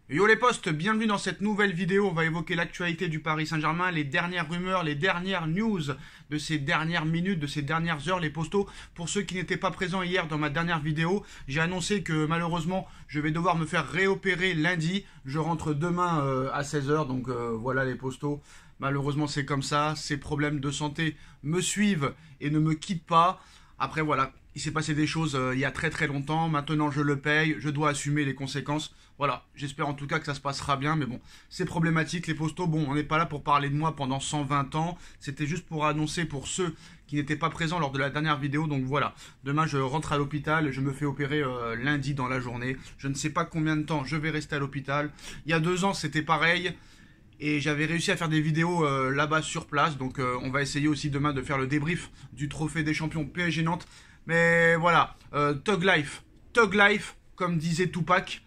Yo les potes, bienvenue dans cette nouvelle vidéo. On va évoquer l'actualité du Paris Saint-Germain, les dernières rumeurs, les dernières news de ces dernières minutes, de ces dernières heures, les postos. Pour ceux qui n'étaient pas présents hier dans ma dernière vidéo, j'ai annoncé que malheureusement, je vais devoir me faire réopérer lundi. Je rentre demain à 16h, donc voilà les postos. Malheureusement, c'est comme ça. Ces problèmes de santé me suivent et ne me quittent pas. Après, voilà, il s'est passé des choses il y a très longtemps. Maintenant, je le paye. Je dois assumer les conséquences. Voilà, j'espère en tout cas que ça se passera bien. Mais bon, c'est problématique, les postos. Bon, on n'est pas là pour parler de moi pendant 120 ans. C'était juste pour annoncer pour ceux qui n'étaient pas présents lors de la dernière vidéo. Donc voilà, demain, je rentre à l'hôpital. Je me fais opérer lundi dans la journée. Je ne sais pas combien de temps je vais rester à l'hôpital. Il y a 2 ans, c'était pareil. Et j'avais réussi à faire des vidéos là-bas sur place. Donc on va essayer aussi demain de faire le débrief du trophée des champions PSG Nantes. Mais voilà, Thug Life, comme disait Tupac.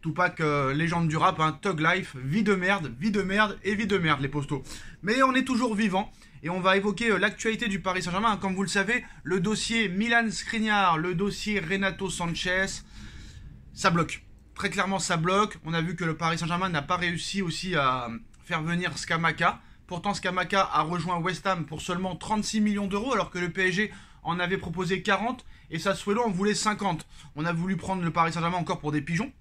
Tupac, légende du rap, hein, Thug Life, vie de merde et vie de merde les postos. Mais on est toujours vivant et on va évoquer l'actualité du Paris Saint-Germain. Hein. Comme vous le savez, le dossier Milan Skriniar, le dossier Renato Sanchez, ça bloque. Très clairement, ça bloque. On a vu que le Paris Saint-Germain n'a pas réussi aussi à faire venir Scamacca. Pourtant, Scamacca a rejoint West Ham pour seulement 36 millions d'euros, alors que le PSG en avait proposé 40 et Sassuolo en voulait 50. On a voulu prendre le Paris Saint-Germain encore pour des pigeons.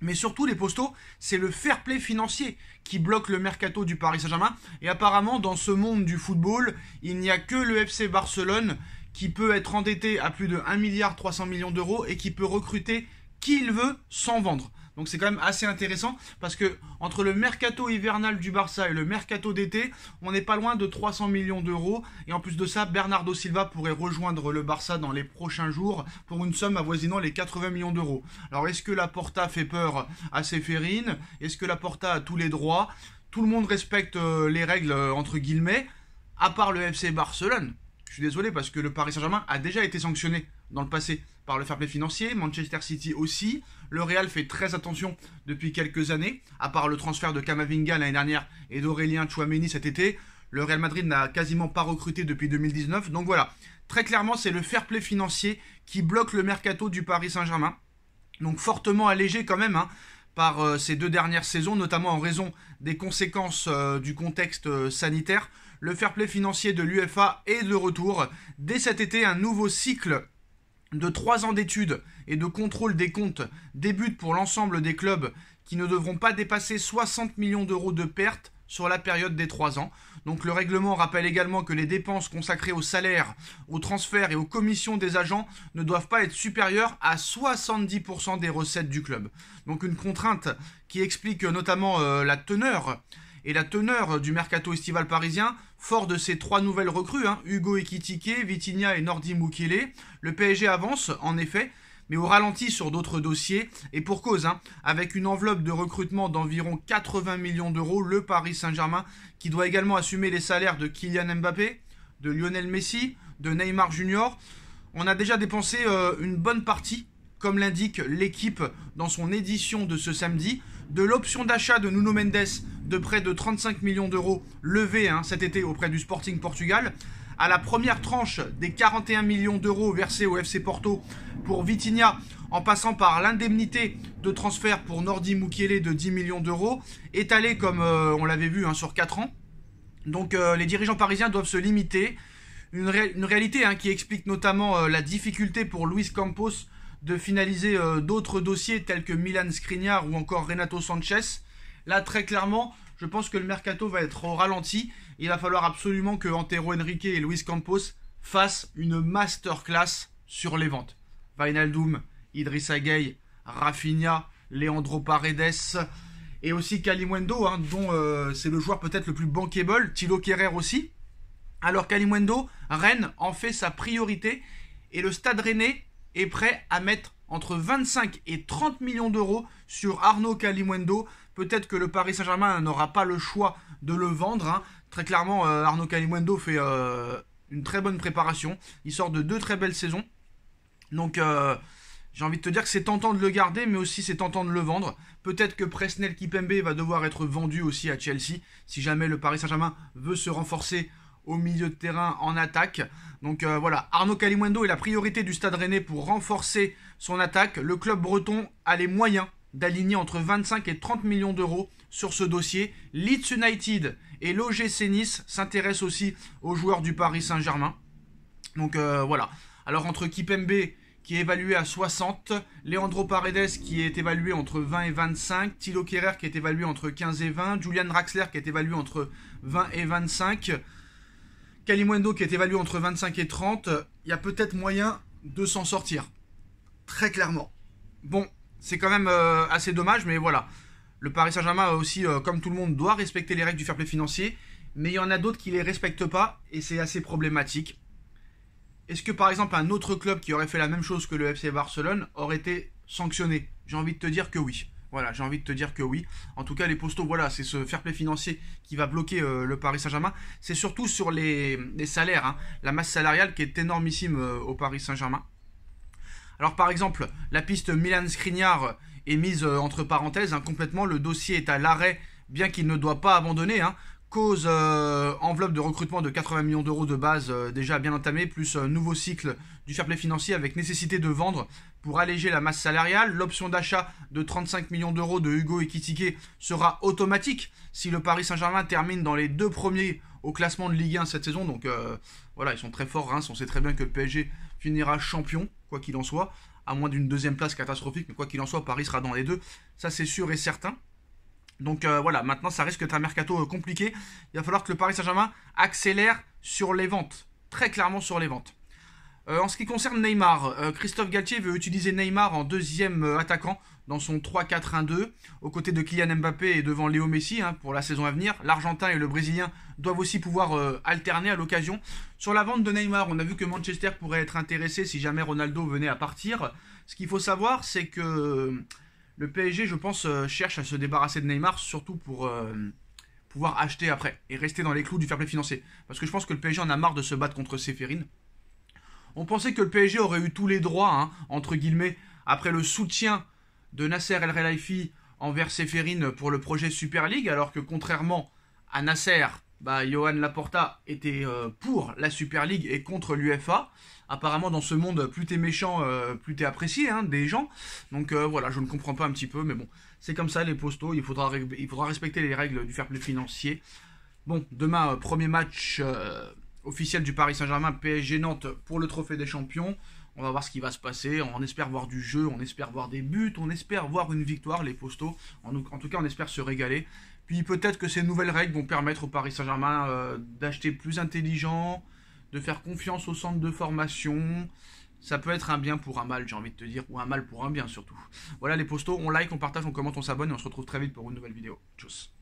Mais surtout, les postos, c'est le fair play financier qui bloque le mercato du Paris Saint-Germain. Et apparemment, dans ce monde du football, il n'y a que le FC Barcelone qui peut être endetté à plus de 1,3 milliard d'euros et qui peut recruter qui il veut sans vendre. Donc c'est quand même assez intéressant parce que entre le mercato hivernal du Barça et le mercato d'été, on n'est pas loin de 300 millions d'euros. Et en plus de ça, Bernardo Silva pourrait rejoindre le Barça dans les prochains jours pour une somme avoisinant les 80 millions d'euros. Alors est-ce que Laporta fait peur à Séphérine? Est-ce que Laporta a tous les droits? Tout le monde respecte les règles entre guillemets, à part le FC Barcelone. Je suis désolé parce que le Paris Saint-Germain a déjà été sanctionné dans le passé par le fair play financier, Manchester City aussi. Le Real fait très attention depuis quelques années, à part le transfert de Camavinga l'année dernière et d'Aurélien Tchouaméni cet été. Le Real Madrid n'a quasiment pas recruté depuis 2019. Donc voilà, très clairement, c'est le fair play financier qui bloque le mercato du Paris Saint-Germain. Donc fortement allégé quand même, hein, par ces 2 dernières saisons, notamment en raison des conséquences du contexte sanitaire. Le fair play financier de l'UEFA est de retour. Dès cet été, un nouveau cycle de 3 ans d'études et de contrôle des comptes débute pour l'ensemble des clubs qui ne devront pas dépasser 60 millions d'euros de pertes sur la période des 3 ans. Donc le règlement rappelle également que les dépenses consacrées aux salaires, aux transferts et aux commissions des agents ne doivent pas être supérieures à 70% des recettes du club. Donc une contrainte qui explique notamment la teneur du mercato estival parisien, fort de ces 3 nouvelles recrues, hein, Hugo Ekitike, Vitinha et Nordi Mukiele. Le PSG avance, en effet, mais au ralenti sur d'autres dossiers, et pour cause, hein, avec une enveloppe de recrutement d'environ 80 millions d'euros, le Paris Saint-Germain, qui doit également assumer les salaires de Kylian Mbappé, de Lionel Messi, de Neymar Junior. On a déjà dépensé une bonne partie, comme l'indique l'équipe dans son édition de ce samedi, de l'option d'achat de Nuno Mendes de près de 35 millions d'euros levée cet été auprès du Sporting Portugal, à la première tranche des 41 millions d'euros versés au FC Porto pour Vitinha, en passant par l'indemnité de transfert pour Nordi Mukiele de 10 millions d'euros, étalée comme on l'avait vu sur 4 ans. Donc les dirigeants parisiens doivent se limiter. Une réalité qui explique notamment la difficulté pour Luis Campos de finaliser d'autres dossiers tels que Milan Skriniar ou encore Renato Sanchez. Là, très clairement, je pense que le mercato va être au ralenti. Il va falloir absolument que Antero Henrique et Luis Campos fassent une masterclass sur les ventes. Wijnaldum, Idrissa Gueye, Rafinha, Leandro Paredes et aussi Kalimundo, dont c'est le joueur peut-être le plus bankable, Thilo Kehrer aussi. Alors Kalimundo, Rennes en fait sa priorité et le Stade Rennais est prêt à mettre entre 25 et 30 millions d'euros sur Arnaud Kalimundo. Peut-être que le Paris Saint-Germain n'aura pas le choix de le vendre. Très clairement, Arnaud Kalimundo fait une très bonne préparation. Il sort de 2 très belles saisons. Donc j'ai envie de te dire que c'est tentant de le garder, mais aussi c'est tentant de le vendre. Peut-être que Presnel Kimpembe va devoir être vendu aussi à Chelsea, si jamais le Paris Saint-Germain veut se renforcer au milieu de terrain en attaque. Donc voilà, Arnaud Kalimundo est la priorité du Stade Rennais pour renforcer son attaque. Le club breton a les moyens d'aligner entre 25 et 30 millions d'euros sur ce dossier. Leeds United et l'OGC Nice s'intéressent aussi aux joueurs du Paris Saint-Germain. Donc voilà. Alors entre Kipembe qui est évalué à 60, Leandro Paredes qui est évalué entre 20 et 25, Thilo Kehrer qui est évalué entre 15 et 20, Julian Draxler qui est évalué entre 20 et 25, Kalimundo qui est évalué entre 25 et 30, il y a peut-être moyen de s'en sortir. Très clairement. Bon, c'est quand même assez dommage, mais voilà. Le Paris Saint-Germain aussi, comme tout le monde, doit respecter les règles du fair play financier, mais il y en a d'autres qui ne les respectent pas, et c'est assez problématique. Est-ce que par exemple un autre club qui aurait fait la même chose que le FC Barcelone aurait été sanctionné? J'ai envie de te dire que oui. Voilà, j'ai envie de te dire que oui. En tout cas, les postos, voilà, c'est ce fair play financier qui va bloquer le Paris Saint-Germain. C'est surtout sur les salaires, hein, la masse salariale qui est énormissime au Paris Saint-Germain. Alors par exemple, la piste Milan Skriniar est mise entre parenthèses, hein, complètement. Le dossier est à l'arrêt, bien qu'il ne doit pas abandonner, hein. Cause enveloppe de recrutement de 80 millions d'euros de base déjà bien entamée, plus nouveau cycle du fair play financier avec nécessité de vendre pour alléger la masse salariale. L'option d'achat de 35 millions d'euros de Hugo Ekitike sera automatique si le Paris Saint-Germain termine dans les 2 premiers au classement de Ligue 1 cette saison. Donc voilà, ils sont très forts, Reims. On sait très bien que le PSG finira champion, quoi qu'il en soit, à moins d'une deuxième place catastrophique, mais quoi qu'il en soit, Paris sera dans les 2. Ça c'est sûr et certain. Donc voilà, maintenant ça risque d'être un mercato compliqué. Il va falloir que le Paris Saint-Germain accélère sur les ventes, très clairement sur les ventes. En ce qui concerne Neymar, Christophe Galtier veut utiliser Neymar en deuxième attaquant dans son 3-4-1-2, aux côtés de Kylian Mbappé et devant Léo Messi, hein, pour la saison à venir. L'Argentin et le Brésilien doivent aussi pouvoir alterner à l'occasion. Sur la vente de Neymar, on a vu que Manchester pourrait être intéressé si jamais Ronaldo venait à partir. Ce qu'il faut savoir, c'est que le PSG, je pense, cherche à se débarrasser de Neymar, surtout pour pouvoir acheter après et rester dans les clous du fair play financier. Parce que je pense que le PSG en a marre de se battre contre Séphérine. On pensait que le PSG aurait eu tous les droits, hein, entre guillemets, après le soutien de Nasser El Khelaifi envers Séphérine pour le projet Super League, alors que contrairement à Nasser, Johan Laporta était pour la Super League et contre l'UEFA. Apparemment, dans ce monde, plus t'es méchant, plus t'es apprécié, hein, des gens. Donc voilà, je ne comprends pas un petit peu, mais bon, c'est comme ça les postos, il faudra respecter les règles du fair play financier. Bon, demain, premier match officiel du Paris Saint-Germain, PSG Nantes pour le trophée des champions. On va voir ce qui va se passer, on espère voir du jeu, on espère voir des buts, on espère voir une victoire, les postos. En tout cas, on espère se régaler. Puis peut-être que ces nouvelles règles vont permettre au Paris Saint-Germain d'acheter plus intelligent, de faire confiance au centre de formation. Ça peut être un bien pour un mal, j'ai envie de te dire, ou un mal pour un bien surtout. Voilà les postos, on like, on partage, on commente, on s'abonne et on se retrouve très vite pour une nouvelle vidéo. Tchuss.